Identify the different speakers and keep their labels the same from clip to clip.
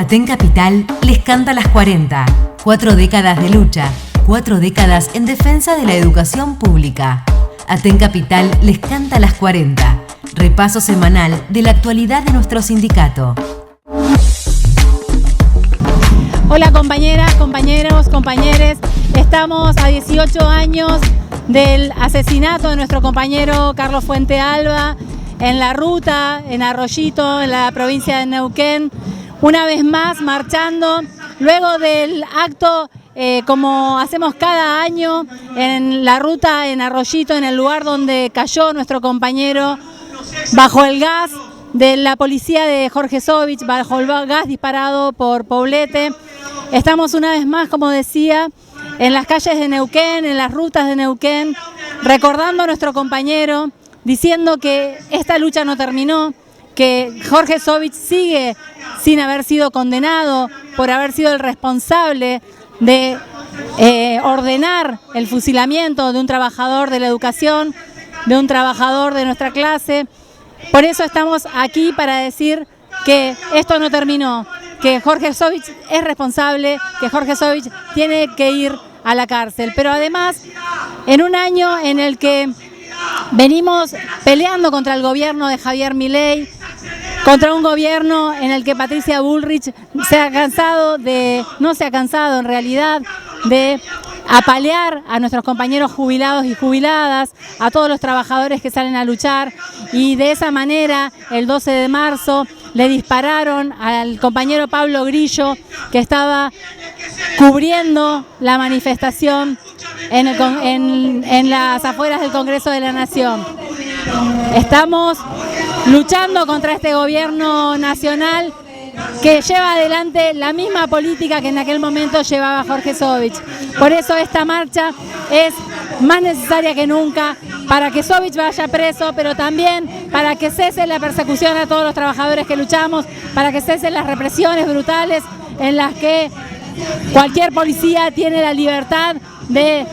Speaker 1: Aten Capital les canta las 40. 4 décadas de lucha, 4 décadas en defensa de la educación pública. Aten Capital les canta las 40. Repaso semanal de la actualidad de nuestro sindicato.
Speaker 2: Hola compañeras, compañeros, compañeres. Estamos a 18 años del asesinato de nuestro compañero Carlos Fuentealba en la ruta, en Arroyito, en la provincia de Neuquén. Una vez más marchando, luego del acto como hacemos cada año en la ruta en Arroyito, en el lugar donde cayó nuestro compañero bajo el gas de la policía de Jorge Sovich, bajo el gas disparado por Poblete. Estamos una vez más, como decía, en las calles de Neuquén, en las rutas de Neuquén, recordando a nuestro compañero, diciendo que esta lucha no terminó, que Jorge Sovich sigue sin haber sido condenado por haber sido el responsable de ordenar el fusilamiento de un trabajador de la educación, de un trabajador de nuestra clase. Por eso estamos aquí para decir que esto no terminó, que Jorge Sovich es responsable, que Jorge Sovich tiene que ir a la cárcel. Pero además, en un año en el que venimos peleando contra el gobierno de Javier Milei, contra un gobierno en el que Patricia Bullrich no se ha cansado en realidad de apalear a nuestros compañeros jubilados y jubiladas, a todos los trabajadores que salen a luchar, y de esa manera el 12 de marzo le dispararon al compañero Pablo Grillo, que estaba cubriendo la manifestación en las afueras del Congreso de la Nación. Estamos luchando contra este gobierno nacional que lleva adelante la misma política que en aquel momento llevaba Jorge Sovich. Por eso esta marcha es más necesaria que nunca para que Sovich vaya preso, pero también para que cese la persecución a todos los trabajadores que luchamos, para que cesen las represiones brutales en las que cualquier policía tiene la libertad de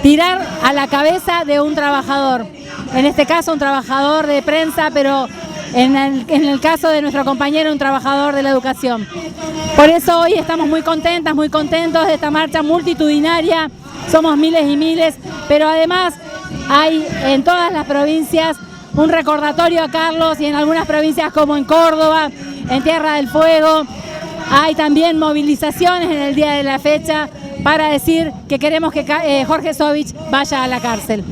Speaker 2: tirar a la cabeza de un trabajador. En este caso un trabajador de prensa, pero en el caso de nuestro compañero, un trabajador de la educación. Por eso hoy estamos muy contentas, muy contentos de esta marcha multitudinaria. Somos miles y miles, pero además hay en todas las provincias un recordatorio a Carlos, y en algunas provincias como en Córdoba, en Tierra del Fuego, hay también movilizaciones en el día de la fecha para decir que queremos que Jorge Sovich vaya a la cárcel.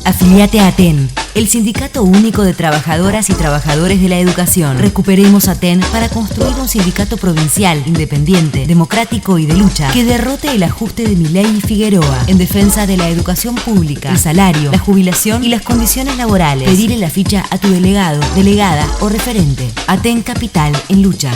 Speaker 1: Afiliate a Aten, el Sindicato Único de Trabajadoras y Trabajadores de la Educación. Recuperemos Aten para construir un sindicato provincial, independiente, democrático y de lucha, que derrote el ajuste de Milei y Figueroa, en defensa de la educación pública, el salario, la jubilación y las condiciones laborales. Pedirle la ficha a tu delegado, delegada o referente. Aten Capital en lucha.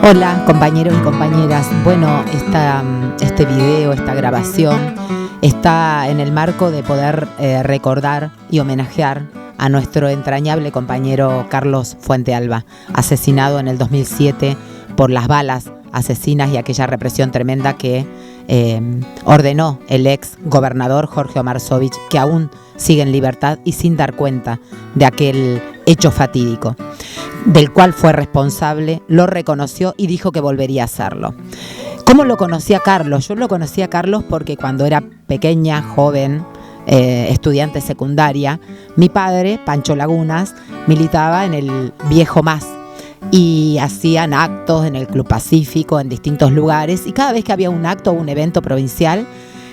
Speaker 3: Hola compañeros y compañeras, bueno, este video, esta grabación está en el marco de poder recordar y homenajear a nuestro entrañable compañero Carlos Fuentealba, asesinado en el 2007 por las balas asesinas y aquella represión tremenda que ordenó el ex gobernador Jorge Omar Sovich, que aún sigue en libertad y sin dar cuenta de aquel hecho fatídico, del cual fue responsable, lo reconoció y dijo que volvería a hacerlo. ¿Cómo lo conocí a Carlos? Yo lo conocí a Carlos porque cuando era pequeña, joven, estudiante secundaria, mi padre, Pancho Lagunas, militaba en el Viejo Más y hacían actos en el Club Pacífico, en distintos lugares, y cada vez que había un acto o un evento provincial,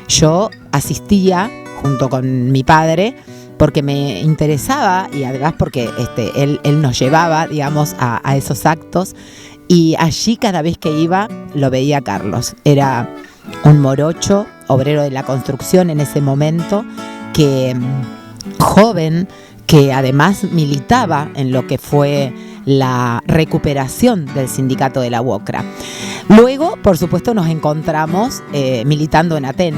Speaker 3: yo asistía junto con mi padre, porque me interesaba y además porque él nos llevaba, digamos, a esos actos, y allí cada vez que iba lo veía a Carlos. Era un morocho, obrero de la construcción en ese momento, que joven, que además militaba en lo que fue la recuperación del sindicato de la UOCRA. Luego, por supuesto, nos encontramos militando en Aten.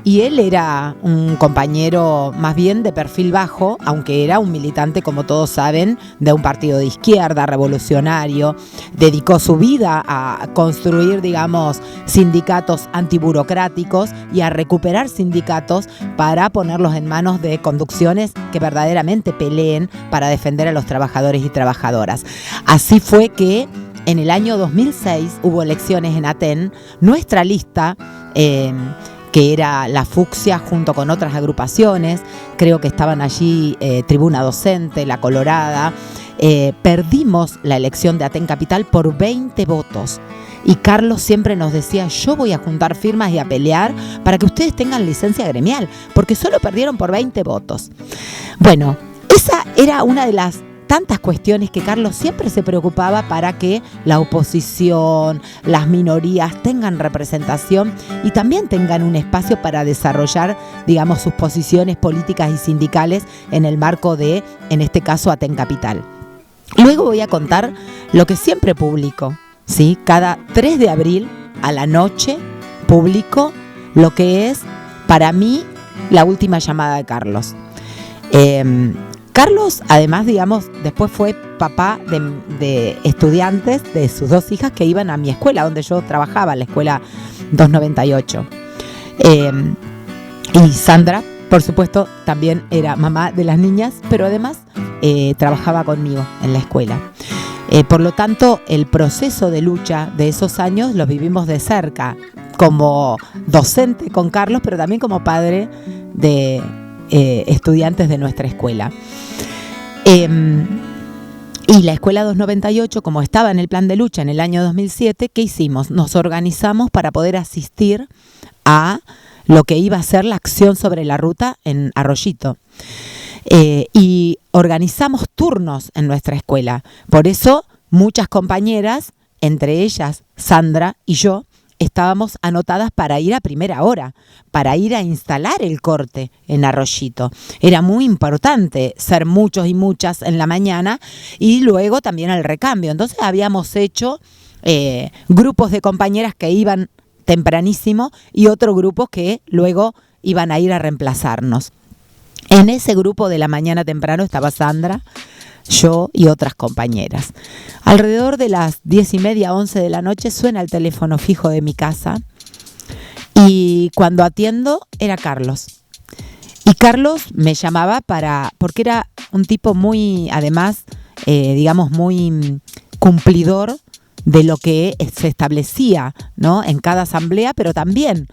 Speaker 3: y él era un compañero más bien de perfil bajo, aunque era un militante, como todos saben, de un partido de izquierda, revolucionario. Dedicó su vida a construir, digamos, sindicatos antiburocráticos y a recuperar sindicatos para ponerlos en manos de conducciones que verdaderamente peleen para defender a los trabajadores y trabajadoras. Así fue que en el año 2006 hubo elecciones en Aten. Nuestra lista, que era la Fucsia junto con otras agrupaciones, creo que estaban allí Tribuna Docente, La Colorada, perdimos la elección de Aten Capital por 20 votos. Y Carlos siempre nos decía, yo voy a juntar firmas y a pelear para que ustedes tengan licencia gremial, porque solo perdieron por 20 votos. Bueno, esa era una de las tantas cuestiones que Carlos siempre se preocupaba para que la oposición, las minorías tengan representación y también tengan un espacio para desarrollar, digamos, sus posiciones políticas y sindicales en el marco de, en este caso, Aten Capital. Luego voy a contar lo que siempre publico, ¿sí? Cada 3 de abril a la noche publico lo que es, para mí, la última llamada de Carlos. Carlos, además, digamos, después fue papá de estudiantes de sus 2 hijas que iban a mi escuela, donde yo trabajaba, la escuela 298. Y Sandra, por supuesto, también era mamá de las niñas, pero además trabajaba conmigo en la escuela. Por lo tanto, el proceso de lucha de esos años los vivimos de cerca, como docente con Carlos, pero también como padre de estudiantes de nuestra escuela. Y la escuela 298, como estaba en el plan de lucha en el año 2007, ¿qué hicimos? Nos organizamos para poder asistir a lo que iba a ser la acción sobre la ruta en Arroyito. Y organizamos turnos en nuestra escuela. Por eso muchas compañeras, entre ellas Sandra y yo, estábamos anotadas para ir a primera hora, para ir a instalar el corte en Arroyito. Era muy importante ser muchos y muchas en la mañana y luego también al recambio. Entonces habíamos hecho grupos de compañeras que iban tempranísimo y otro grupo que luego iban a ir a reemplazarnos. En ese grupo de la mañana temprano estaba Sandra, yo y otras compañeras. Alrededor de las 10:30, 11 de la noche suena el teléfono fijo de mi casa y cuando atiendo era Carlos. Y Carlos me llamaba porque era un tipo muy, además, digamos, muy cumplidor de lo que se establecía, ¿no?, en cada asamblea, pero también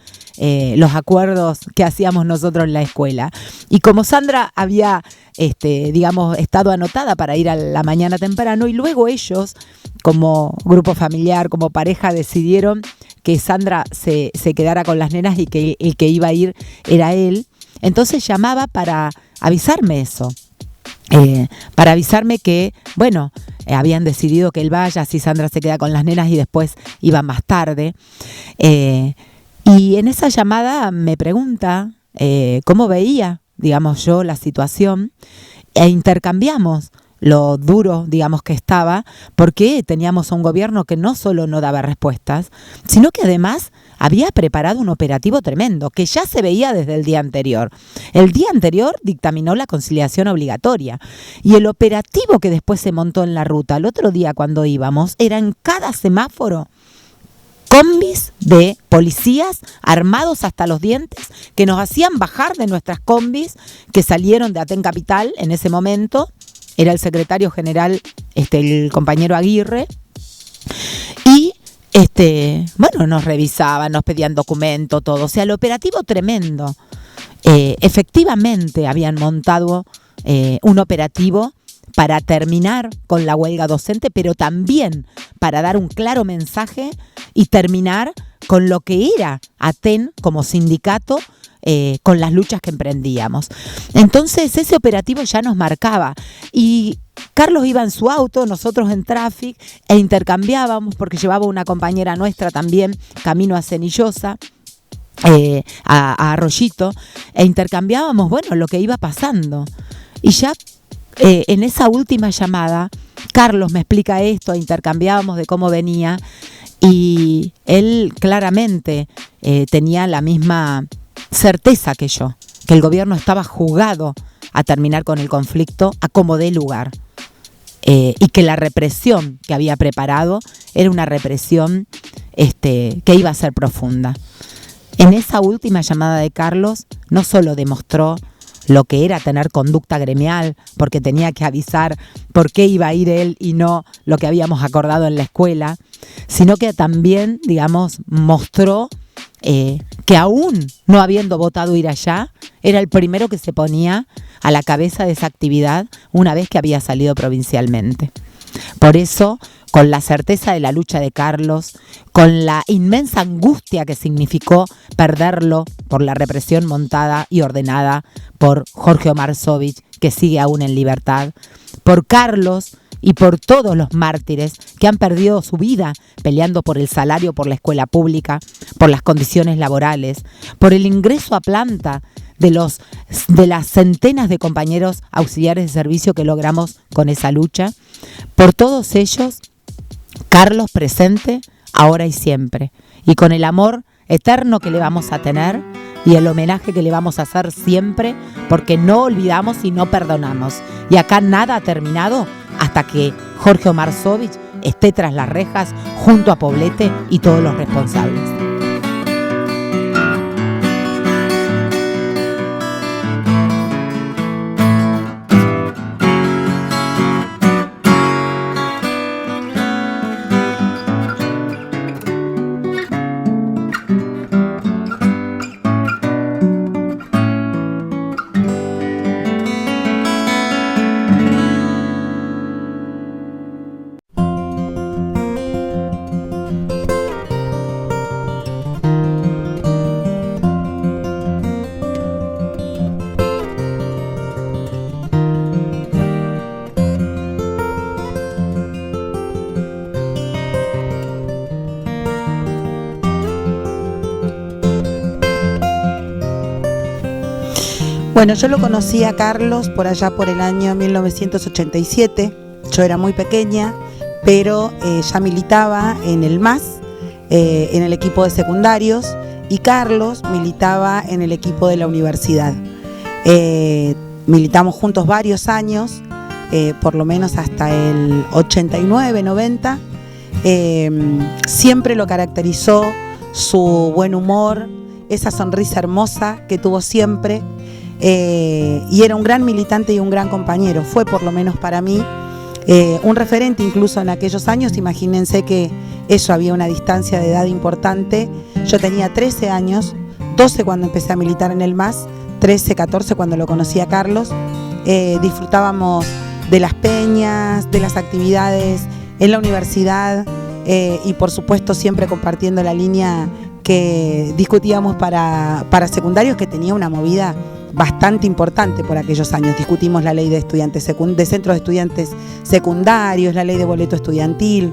Speaker 3: los acuerdos que hacíamos nosotros en la escuela. Y como Sandra había, digamos, estado anotada para ir a la mañana temprano y luego ellos, como grupo familiar, como pareja, decidieron que Sandra se quedara con las nenas y que el que iba a ir era él, entonces llamaba para avisarme eso. Para avisarme que, bueno, habían decidido que él vaya, así Sandra se queda con las nenas y después iba más tarde. Y en esa llamada me pregunta cómo veía, digamos, yo la situación, e intercambiamos lo duro, digamos, que estaba, porque teníamos un gobierno que no solo no daba respuestas, sino que además había preparado un operativo tremendo, que ya se veía desde el día anterior. El día anterior dictaminó la conciliación obligatoria, y el operativo que después se montó en la ruta, el otro día cuando íbamos, era en cada semáforo combis de policías armados hasta los dientes que nos hacían bajar de nuestras combis que salieron de Aten Capital en ese momento. Era el secretario general, el compañero Aguirre, y bueno, nos revisaban, nos pedían documento, todo. O sea, el operativo tremendo. Efectivamente habían montado un operativo para terminar con la huelga docente, pero también para dar un claro mensaje y terminar con lo que era Aten como sindicato, con las luchas que emprendíamos. Entonces ese operativo ya nos marcaba y Carlos iba en su auto, nosotros en Traffic, e intercambiábamos porque llevaba una compañera nuestra también camino a Cenillosa, a Arroyito, e intercambiábamos, bueno, lo que iba pasando. Y ya en esa última llamada Carlos me explica esto, intercambiábamos de cómo venía y él claramente tenía la misma certeza que yo, que el gobierno estaba jugado a terminar con el conflicto a como dé lugar. Y que la represión que había preparado era una represión que iba a ser profunda. En esa última llamada de Carlos no solo demostró lo que era tener conducta gremial, porque tenía que avisar por qué iba a ir él y no lo que habíamos acordado en la escuela, sino que también, mostró que aún no habiendo votado ir allá, era el primero que se ponía a la cabeza de esa actividad una vez que había salido provincialmente. Por eso, con la certeza de la lucha de Carlos, con la inmensa angustia que significó perderlo por la represión montada y ordenada por Jorge Omar Sovich, que sigue aún en libertad, por Carlos y por todos los mártires que han perdido su vida peleando por el salario, por la escuela pública, por las condiciones laborales, por el ingreso a planta de las centenas de compañeros auxiliares de servicio que logramos con esa lucha. Por todos ellos, Carlos presente, ahora y siempre, y con el amor eterno que le vamos a tener y el homenaje que le vamos a hacer siempre, porque no olvidamos y no perdonamos. Y acá nada ha terminado hasta que Jorge Omar Sovich esté tras las rejas junto a Poblete y todos los responsables.
Speaker 4: Bueno, yo lo conocí a Carlos por allá por el año 1987. Yo era muy pequeña, pero ya militaba en el MAS, en el equipo de secundarios, y Carlos militaba en el equipo de la universidad. Militamos juntos varios años, por lo menos hasta el 89, 90. Siempre lo caracterizó su buen humor, esa sonrisa hermosa que tuvo siempre. Y era un gran militante y un gran compañero. Fue, por lo menos para mí, un referente incluso en aquellos años. Imagínense que eso, había una distancia de edad importante. Yo tenía 13 años, 12 cuando empecé a militar en el MAS, 13, 14 cuando lo conocí a Carlos. Disfrutábamos de las peñas, de las actividades en la universidad, y por supuesto siempre compartiendo la línea que discutíamos para secundarios, que tenía una movida bastante importante por aquellos años. Discutimos la ley de estudiantes de centros de estudiantes secundarios, la ley de boleto estudiantil.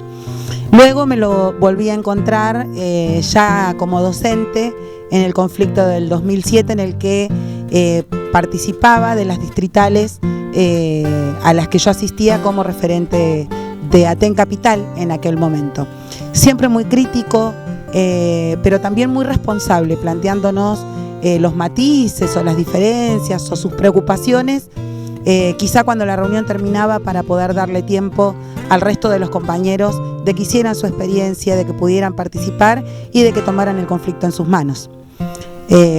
Speaker 4: Luego me lo volví a encontrar ya como docente en el conflicto del 2007, en el que participaba de las distritales a las que yo asistía como referente de Aten Capital en aquel momento. Siempre muy crítico, pero también muy responsable, planteándonos los matices o las diferencias o sus preocupaciones, quizá cuando la reunión terminaba, para poder darle tiempo al resto de los compañeros de que hicieran su experiencia, de que pudieran participar y de que tomaran el conflicto en sus manos.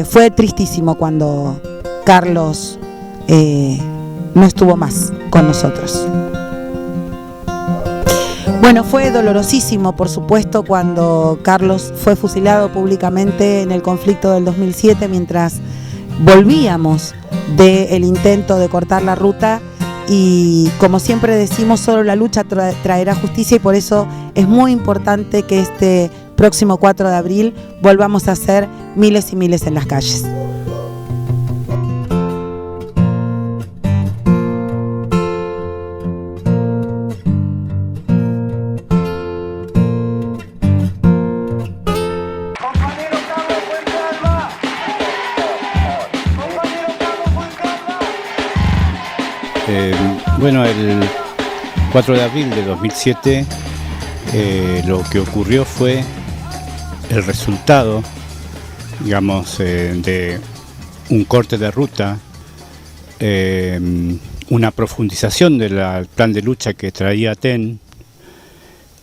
Speaker 4: Fue tristísimo cuando Carlos no estuvo más con nosotros. Bueno, fue dolorosísimo, por supuesto, cuando Carlos fue fusilado públicamente en el conflicto del 2007, mientras volvíamos del intento de cortar la ruta. Y como siempre decimos, solo la lucha traerá justicia, y por eso es muy importante que este próximo 4 de abril volvamos a ser miles y miles en las calles.
Speaker 5: Bueno, el 4 de abril de 2007 lo que ocurrió fue el resultado digamos, de un corte de ruta, una profundización del plan de lucha que traía TEN,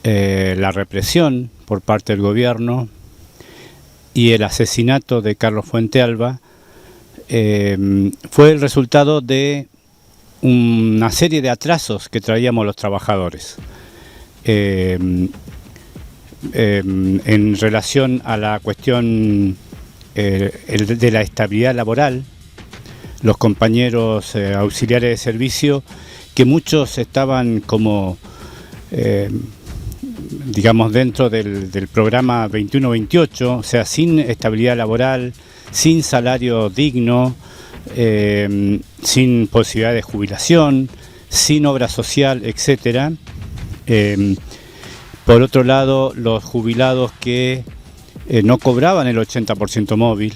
Speaker 5: la represión por parte del gobierno y el asesinato de Carlos Fuente Alba, fue el resultado de una serie de atrasos que traíamos los trabajadores en relación a la cuestión de la estabilidad laboral. Los compañeros auxiliares de servicio, que muchos estaban como, digamos, dentro del programa 21-28, o sea, sin estabilidad laboral, sin salario digno, sin posibilidad de jubilación, sin obra social, etcétera. Por otro lado, los jubilados que no cobraban el 80% móvil,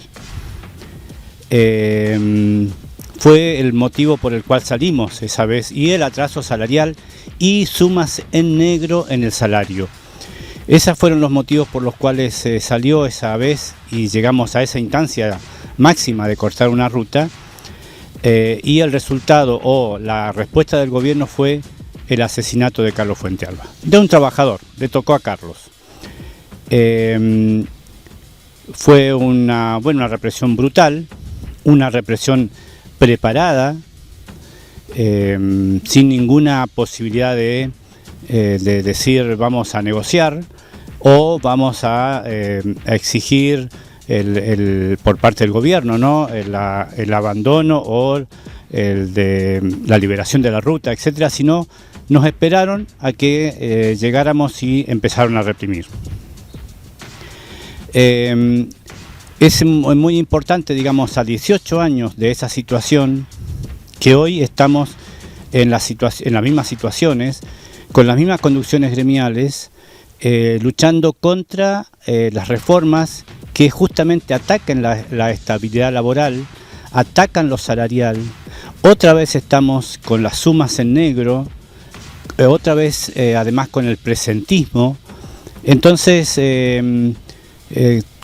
Speaker 5: fue el motivo por el cual salimos esa vez, y el atraso salarial y sumas en negro en el salario. Esos fueron los motivos por los cuales salió esa vez y llegamos a esa instancia máxima de cortar una ruta, y el resultado o la respuesta del gobierno fue el asesinato de Carlos Fuente Alba, de un trabajador. Le tocó a Carlos. Fue una represión brutal, una represión preparada, sin ninguna posibilidad de decir vamos a negociar o vamos a exigir por parte del gobierno, ¿no? el abandono o el de la liberación de la ruta, etcétera, sino nos esperaron a que llegáramos y empezaron a reprimir. Es muy importante, digamos, a 18 años de esa situación, que hoy estamos en las mismas situaciones, con las mismas conducciones gremiales, luchando contra las reformas que justamente atacan la estabilidad laboral, atacan lo salarial. Otra vez estamos con las sumas en negro, otra vez además con el presentismo. Entonces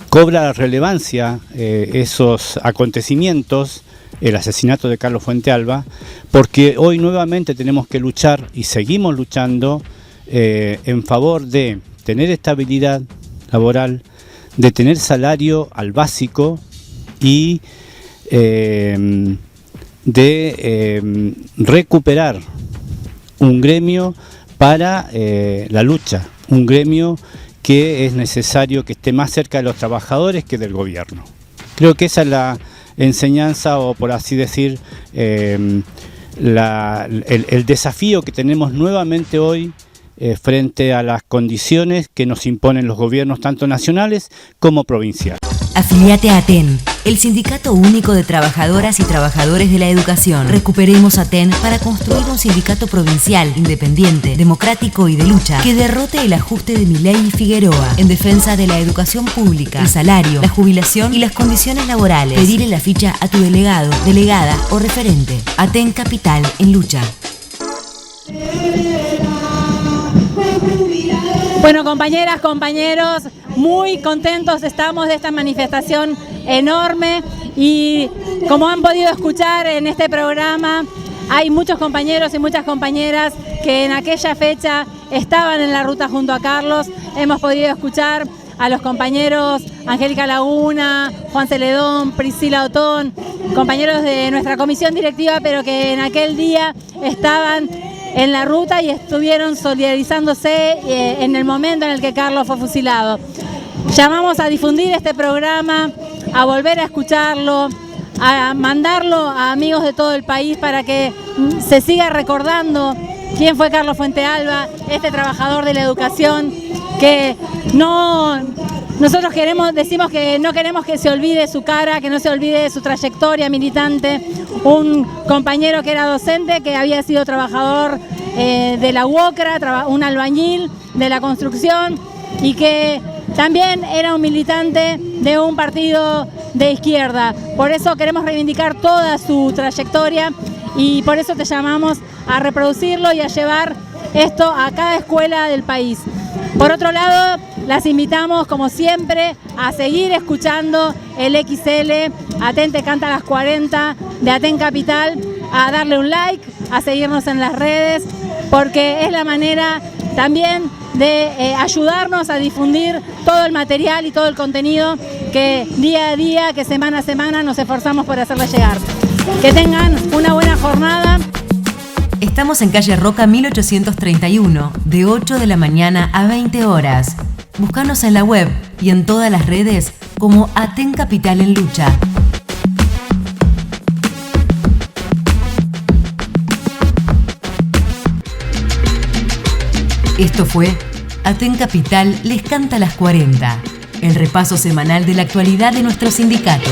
Speaker 5: cobra relevancia esos acontecimientos, el asesinato de Carlos Fuente Alba, porque hoy nuevamente tenemos que luchar y seguimos luchando en favor de tener estabilidad laboral, de tener salario al básico y de recuperar un gremio para la lucha, un gremio que es necesario que esté más cerca de los trabajadores que del gobierno. Creo que esa es la enseñanza, o por así decir, el desafío que tenemos nuevamente hoy frente a las condiciones que nos imponen los gobiernos tanto nacionales como provinciales.
Speaker 1: Afiliate a TEN, el Sindicato Único de Trabajadoras y Trabajadores de la Educación. Recuperemos a TEN para construir un sindicato provincial, independiente, democrático y de lucha, que derrote el ajuste de Milei y Figueroa, en defensa de la educación pública, el salario, la jubilación y las condiciones laborales. Pedile la ficha a tu delegado, delegada o referente. ATEN Capital en lucha.
Speaker 2: Bueno, compañeras, compañeros, muy contentos estamos de esta manifestación enorme, y como han podido escuchar en este programa, hay muchos compañeros y muchas compañeras que en aquella fecha estaban en la ruta junto a Carlos. Hemos podido escuchar a los compañeros Angélica Laguna, Juan Celedón, Priscila Otón, compañeros de nuestra comisión directiva, pero que en aquel día estaban en la ruta y estuvieron solidarizándose en el momento en el que Carlos fue fusilado. Llamamos a difundir este programa, a volver a escucharlo, a mandarlo a amigos de todo el país para que se siga recordando quién fue Carlos Fuente Alba, este trabajador de la educación, que nosotros decimos que no queremos que se olvide su cara, que no se olvide su trayectoria militante. Un compañero que era docente, que había sido trabajador de la UOCRA, un albañil de la construcción, y que también era un militante de un partido de izquierda. Por eso queremos reivindicar toda su trayectoria y por eso te llamamos a reproducirlo y a llevar esto a cada escuela del país. Por otro lado, las invitamos, como siempre, a seguir escuchando el XL, Aten te canta a las 40 de Aten Capital, a darle un like, a seguirnos en las redes, porque es la manera también de ayudarnos a difundir todo el material y todo el contenido que día a día, que semana a semana nos esforzamos por hacerle llegar. Que tengan una buena jornada.
Speaker 1: Estamos en calle Roca 1831, de 8 de la mañana a 20 horas. Búscanos en la web y en todas las redes como Aten Capital en Lucha. Esto fue Aten Capital les canta a las 40, el repaso semanal de la actualidad de nuestro sindicato.